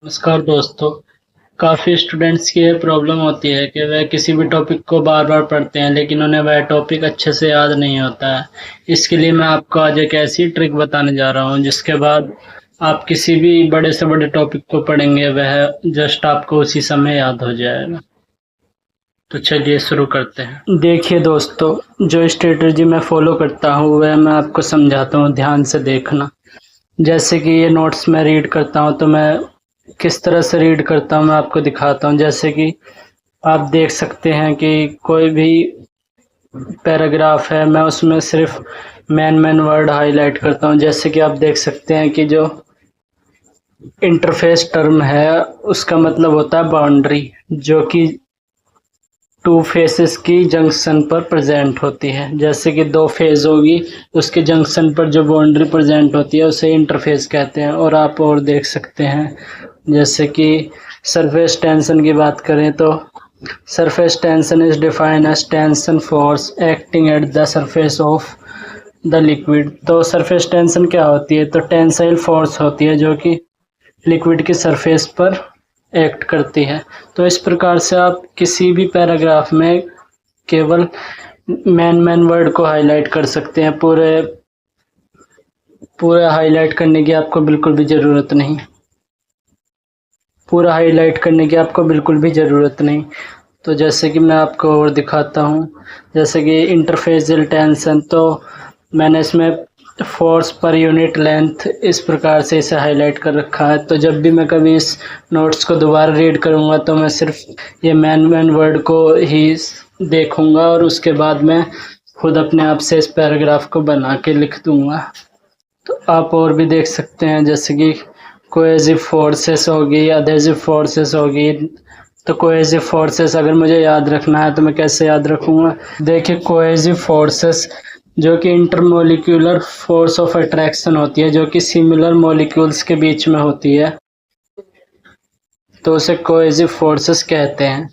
नमस्कार दोस्तों। काफ़ी स्टूडेंट्स की ये प्रॉब्लम होती है कि वह किसी भी टॉपिक को बार बार पढ़ते हैं लेकिन उन्हें वह टॉपिक अच्छे से याद नहीं होता है। इसके लिए मैं आपको आज एक ऐसी ट्रिक बताने जा रहा हूँ जिसके बाद आप किसी भी बड़े से बड़े टॉपिक को पढ़ेंगे वह जस्ट आपको उसी समय याद हो जाएगा। तो चलिए शुरू करते हैं। देखिए दोस्तों, जो स्ट्रेटजी मैं फॉलो करता हूँ वह मैं आपको समझाता हूँ, ध्यान से देखना। जैसे कि ये नोट्स मैं रीड करता हूँ तो मैं किस तरह से रीड करता हूँ मैं आपको दिखाता हूँ। जैसे कि आप देख सकते हैं कि कोई भी पैराग्राफ है, मैं उसमें सिर्फ मेन वर्ड हाईलाइट करता हूँ। जैसे कि आप देख सकते हैं कि जो इंटरफेस टर्म है उसका मतलब होता है बाउंड्री, जो कि टू फेसेस की जंक्शन पर प्रेजेंट होती है। जैसे कि दो फेज होगी, उसके जंक्शन पर जो बाउंड्री प्रेजेंट होती है उसे इंटरफेस कहते हैं। और आप और देख सकते हैं, जैसे कि सरफेस टेंशन की बात करें तो surface tension is defined as tension force acting at the surface of the liquid. तो सरफेस टेंशन क्या होती है? तो टेंसाइल फोर्स होती है जो कि लिक्विड की सरफेस पर एक्ट करती है। तो इस प्रकार से आप किसी भी पैराग्राफ में केवल मेन वर्ड को हाईलाइट कर सकते हैं। पूरे हाईलाइट करने की आपको बिल्कुल भी ज़रूरत नहीं। पूरा हाईलाइट करने की आपको बिल्कुल भी ज़रूरत नहीं। तो जैसे कि मैं आपको और दिखाता हूँ, जैसे कि इंटरफेसियल टेंशन, तो मैंने इसमें फोर्स पर यूनिट लेंथ इस प्रकार से इसे हाईलाइट कर रखा है। तो जब भी मैं कभी इस नोट्स को दोबारा रीड करूँगा तो मैं सिर्फ ये मेन वर्ड को ही देखूँगा और उसके बाद मैं खुद अपने आप से इस पैराग्राफ को बना के लिख दूँगा। तो आप और भी देख सकते हैं, जैसे कि कोहेसिव फोर्सेस होगी, अधेसिव फोर्सेस होगी। तो कोहेसिव फोर्सेस अगर मुझे याद रखना है तो मैं कैसे याद रखूँगा? देखिए, कोहेसिव फोर्सेस जो कि इंटरमोलिक्यूलर फोर्स ऑफ अट्रैक्शन होती है, जो कि सिमिलर मॉलिक्यूल्स के बीच में होती है, तो उसे कोहेसिव फोर्सेस कहते हैं।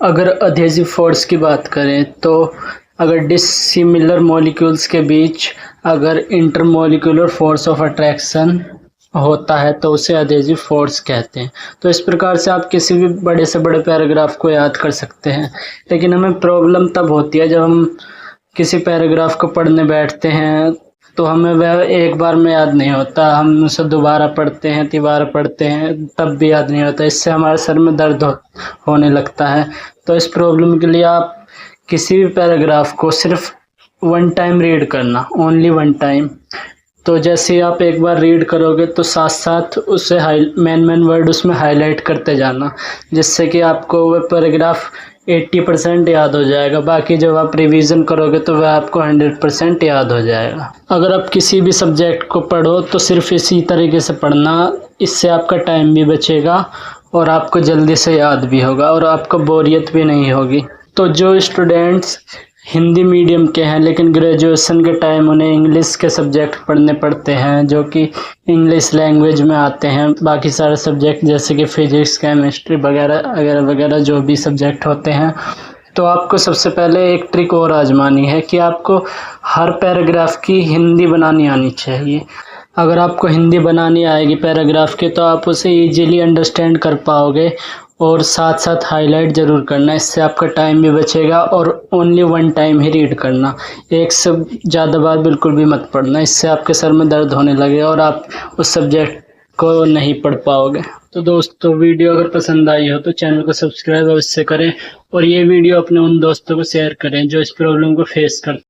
अगर अधेसिव फोर्स की बात करें तो अगर डिसिमिलर मॉलिक्यूल्स के बीच अगर इंटरमोलिक्यूलर फोर्स ऑफ अट्रैक्शन होता है तो उसे अधेसिव फोर्स कहते हैं। तो इस प्रकार से आप किसी भी बड़े से बड़े पैराग्राफ को याद कर सकते हैं। लेकिन हमें प्रॉब्लम तब होती है जब हम किसी पैराग्राफ को पढ़ने बैठते हैं तो हमें वह एक बार में याद नहीं होता, हम उसे दोबारा पढ़ते हैं, तिबारा पढ़ते हैं, तब भी याद नहीं होता। इससे हमारे सर में दर्द होने लगता है। तो इस प्रॉब्लम के लिए आप किसी भी पैराग्राफ को सिर्फ वन टाइम रीड करना, ओनली वन टाइम। तो जैसे आप एक बार रीड करोगे तो साथ साथ उसे मेन वर्ड उसमें हाईलाइट करते जाना, जिससे कि आपको वह पैराग्राफ 80% याद हो जाएगा। बाकी जब आप रिवीजन करोगे तो वह आपको 100% याद हो जाएगा। अगर आप किसी भी सब्जेक्ट को पढ़ो तो सिर्फ इसी तरीके से पढ़ना, इससे आपका टाइम भी बचेगा और आपको जल्दी से याद भी होगा और आपको बोरियत भी नहीं होगी। तो जो स्टूडेंट्स हिंदी मीडियम के हैं लेकिन ग्रेजुएशन के टाइम उन्हें इंग्लिश के सब्जेक्ट पढ़ने पड़ते हैं, जो कि इंग्लिश लैंग्वेज में आते हैं, बाकी सारे सब्जेक्ट जैसे कि फिजिक्स, केमिस्ट्री वगैरह वगैरह जो भी सब्जेक्ट होते हैं, तो आपको सबसे पहले एक ट्रिक और आजमानी है कि आपको हर पैराग्राफ की हिंदी बनानी आनी चाहिए। अगर आपको हिंदी बनानी आएगी पैराग्राफ की तो आप उसे ईजिली अंडरस्टैंड कर पाओगे और साथ साथ हाईलाइट ज़रूर करना। इससे आपका टाइम भी बचेगा और ओनली वन टाइम ही रीड करना, एक से ज़्यादा बार बिल्कुल भी मत पढ़ना। इससे आपके सर में दर्द होने लगे और आप उस सब्जेक्ट को नहीं पढ़ पाओगे। तो दोस्तों, वीडियो अगर पसंद आई हो तो चैनल को सब्सक्राइब अवश्य करें और ये वीडियो अपने उन दोस्तों को शेयर करें जो इस प्रॉब्लम को फेस करते हैं।